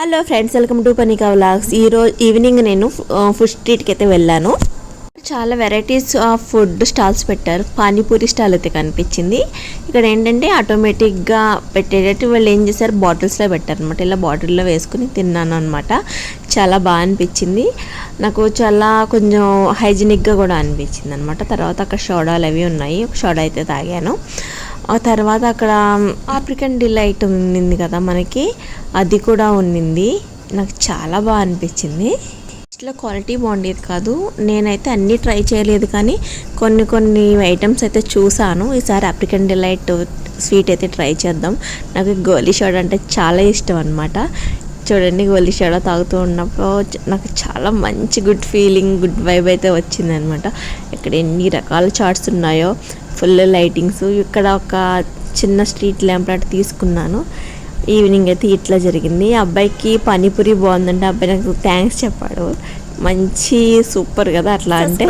Hello friends, welcome to Panika vlogs. ఈరోజు evening నేను food స్ట్రీట్కి అయితే వెళ్ళాను. చాలా వెరైటీస్ ఆఫ్ ఫుడ్ స్టాల్స్ పెట్టారు. పానీపూరి స్టాల్ అయితే కనిపించింది. ఇక్కడ ఏంటంటే ఆటోమేటిక్గా పెట్టేటట్టు వాళ్ళు ఏం చేశారు, బాటిల్స్లో పెట్టారనమాట. ఇలా బాటిల్లో వేసుకుని తిన్నాను అనమాట. చాలా బాగా అనిపించింది నాకు. చాలా కొంచెం హైజీనిక్గా కూడా అనిపించింది అనమాట. తర్వాత అక్కడ సోడాలు అవి ఉన్నాయి. ఒక సోడా అయితే తాగాను. ఆ తర్వాత అక్కడ ఆఫ్రికన్ డిలైట్ ఉన్నింది కదా మనకి, అది కూడా ఉన్నింది. నాకు చాలా బాగా అనిపించింది. ఇట్లా క్వాలిటీ బాగుండేది కాదు. నేనైతే అన్నీ ట్రై చేయలేదు, కానీ కొన్ని ఐటమ్స్ అయితే చూసాను. ఈసారి ఆఫ్రికన్ డిలైట్ స్వీట్ అయితే ట్రై చేద్దాం. నాకు గోలీ సోడా అంటే చాలా ఇష్టం అనమాట. చూడండి, గోలీ సోడా తాగుతూ ఉన్నప్పుడు నాకు చాలా మంచి గుడ్ ఫీలింగ్, గుడ్ వైబ్ అయితే వచ్చింది అనమాట. ఇక్కడ ఎన్ని రకాల చాట్స్ ఉన్నాయో, ఫుల్ లైటింగ్స్. ఇక్కడ ఒక చిన్న స్ట్రీట్ ల్యాంప్ లాంటి తీసుకున్నాను. ఈవినింగ్ అయితే ఇట్లా జరిగింది. అబ్బాయికి పానీపూరి బాగుందంటే అబ్బాయి నాకు థ్యాంక్స్ చెప్పాడు. మంచి సూపర్ కదా అట్లా అంటే.